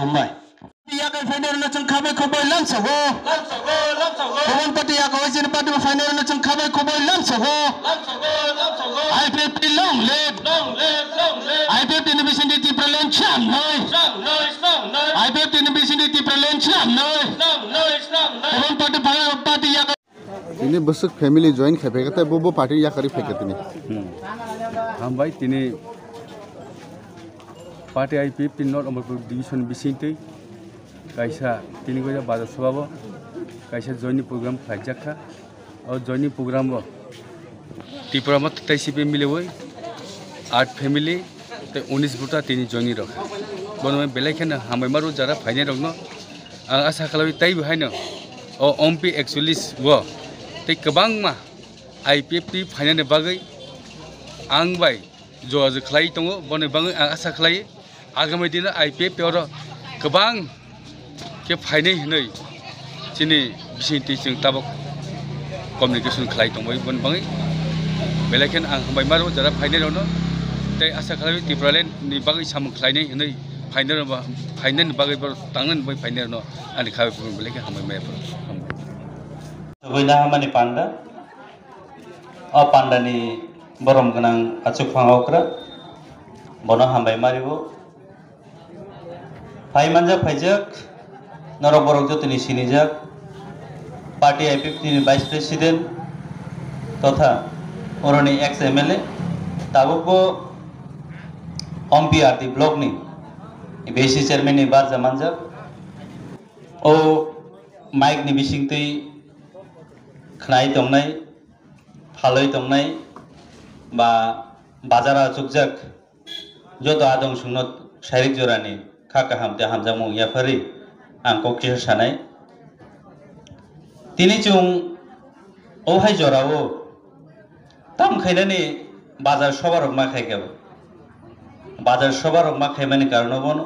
हमबाय याका फाइनल न चं खाबाय खबाय लामसगो गुबुन पार्टी याका होइसिन पार्टी फाइनल न चं खाबाय खबाय लामसगो आईपीएफ लं लेट आईपीएफ नि बिसिन दि प्रलेन छाम नै आईपीएफ नि बिसिन दि प्रलेन छाम नै गुबुन पार्टी याका ini besok family join khepekata bobo party ya kari feketini hambai tini party IPF tin not amar division bisinte kaisa tini goja baza sababo kaisa joining program fajaka aur joining program bo tipura mat TCP mile hoy 8 family te 19 buta tini joining rakha bono belaikhana hambai maru jara faine rokno ang asa khalabi tai bhaino o ompi actually wo tei kebang ma IPF final बागै आं bye जज खलाय दङ बने बागै आं आसा खलाय आगामी दिन IPF पेवर गोबां के फाइनल हनै दिनै बिसिनथि जों ताबक कमिउनिकेशन खलाय दङ बने बागै बेलायखेन आं हबाय मारो जरा फाइनल होनो तै आसा खलाय टिप्रालेन नि बागै साम खलायनै हनै फाइनल बागै तांगन बै फाइनल न आनि खाबे बेलायखेन हबाय मायफोर Wina hamani panda, o panda ni borom ganang acuk pangokra, bono hambai maribo. Pai manja pajak, norok borok joto ni sinijak, party IPF ni vice president, totha oroni ex MLA, tabuko OMPRT blog ni, basic chairman ni bar zamanjak, o Mike ni bising tui खनाय दंनाय फालै दंनाय बा बाजारा जुगजक जतो आदं सुनो शारीरिक जरानि खाका हामते हामजामु याफारि आंखौ किर सानाय तिनि जुं ओहाय जरावो ताम खायनानि बाजार सबारक मा खायगाव बाजार सबारक मा खायमानि कारनबन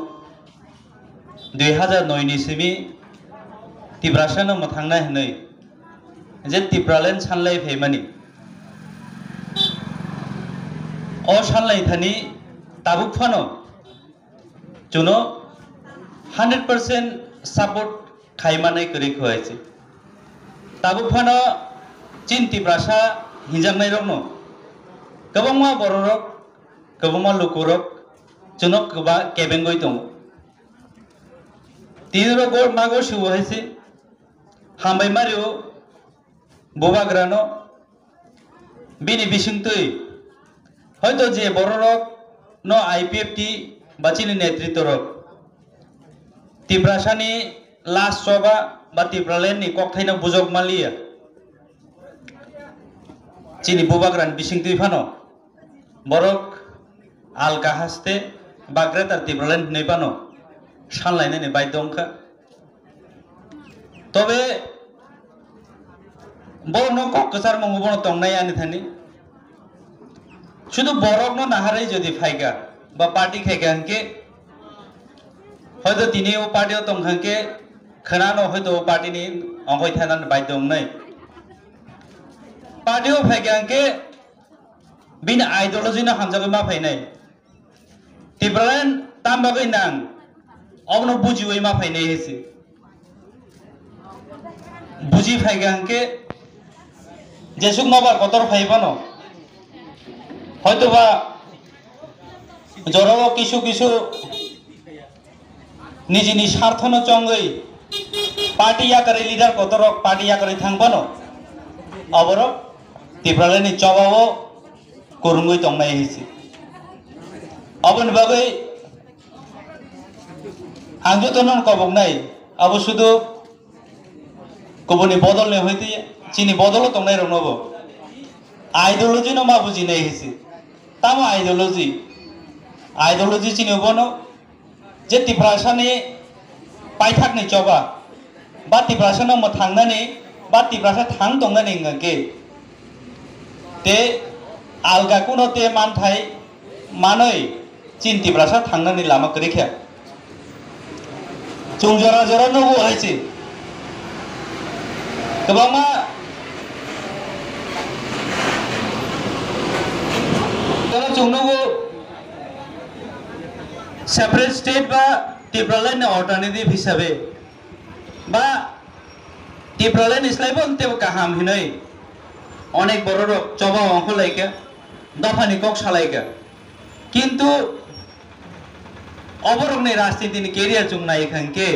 2009 नि सिमि तिब्रासानो मथांनाय हनै जे तिप्रालेन सानलाय फैमानि ओ सानलाय थानि ताबुक फानो जुनो 100% सपोर्ट खायमानाय करि खवायसे ताबुक फानो चिन तिप्रासा हिजांनाय रनो गोबांमा बररक गोबांमा लुकुरक जुनो गोबा केबेंगय दं तिनरो गोर मागो सुवहायसे हामबाय मारियो बोबाग्रानो बिनि बिसिंतै हयतो जे बररक न IPF टी बाचिनि नेतृत्वरक तिब्रासानि लास्ट सभा बा तिब्रालेननि ककथायना बुजक मालिया चिनि बोबाग्रान बिसिंतै फानो बरक आलका हास्ते बाग्रेतार तिब्रालेन नै फानो सानलायनायनि बायदंखा तबे बोनो कक्कसार मंगबोनो तंनाय आनि थानि शुद्ध बरक न नाहारै जदि फायगा बा पार्टी खायगा हनके हयतो तिनि ओ पार्टी तंग हनके खनानो हयतो पार्टी नि अंगय थानान बायदं नै पार्टी ओ फायगा हनके बिन आइडियोलॉजी न हामजागै मा फायनाय तिब्रालेन तामबागै नां अबनो बुजिवै मा फायनाय हेसे बुझी फायगा हनके जेसुक नबार कतर फाइबानो हयतोबा जराव किसु किसु निजिनि स्वार्थनो चंगै पार्टी याकरे लीडर कतरक पार्टी याकरे थांबानो अबरक तिब्रालेनि चबावो कुरुंगै तंनाय हिसि अबन बागै आंजोतनन कबगनाय अब शुधु गुबुननि बदलने हयति चिनी बदल तंनाय रंगबो आइडियोलॉजी न मा बुजिनाय हिसि ताम आइडियोलॉजी चिनी बनो जे तिब्रासानि पाइथाकनि चबा बा तिब्रासानो म थांनानै बा तिब्रासा थां दंनानै ngके ते आलगाकुनो ते मानथाय मानै चिन तिब्रासा थांनानै लामा करिख्या जों जरा जरा नगो हायसि गोबांमा जरा जोंनोबो सेपारेट स्टेट बा ত্রিপুরালাইন অল্টারনেটিভ হিসাবে বা ত্রিপুরালাইন ইসলাইবন তেব কাহাম হিনই অনেক বড় রক চবা অঙ্ক লাইকা দফানি কক সালাইকা কিন্তু অবরকনি রাজনীতিনি কেরিয়ার চুং নাই এখানকে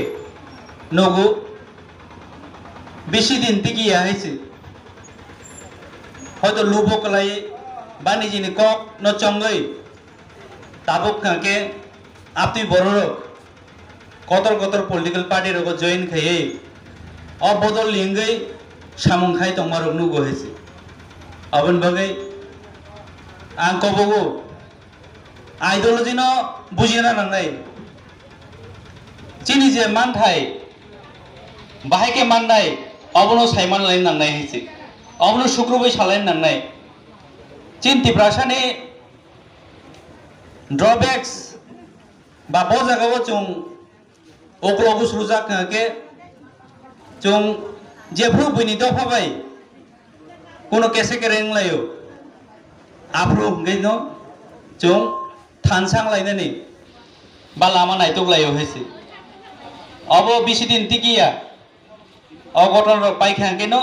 নগু বেশি দিন টিকিয়া হয়েছে হয়তো লুবক লাই বা নিজেনি কক নচঙ্গই তাবক খাকে আপনি বড় রক কতর কতর পলিটিক্যাল পার্টি রক জয়েন খাইয়ে অবদল লিঙ্গই সামুং খাই তোমার নুগো হয়েছে अबन बगै आं कबगो आइडियोलॉजी न बुझिना नांगै चिनि जे मानथाय बाहाय के माननाय अबनो साइमान लाइन नांगै हिसि अबनो शुक्रबै सालाइन नांगै चिन्ति प्रासाने ड्रॉबैक्स बा बजागाव चुं ओक्लगु सुजाक के चुं जेफ्रु बुनि दफाबाय कोनो कैसे के रेंग लायो आफ्रो गैनो जों थानसांग लाइनानै बा लामा नायतक लायो हेसे अब बिसि दिन टिकिया अगटन पाइखांकेनो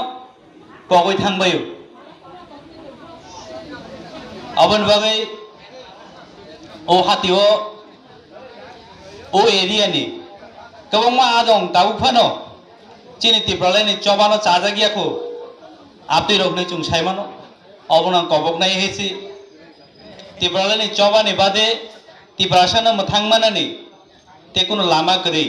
कगै थांबायो अबन बागै ओ हातिओ ओ एरियानि गोबां आदं दाउफानो चिनि टिप्रालायनि चबानो चाजागियाखौ आपती रोकने चुं साइमानो अबना कबक नाय हेसि तिब्रालानि चबानि बादे तिब्रासानो मथांमानानि ते कुनो लामा करै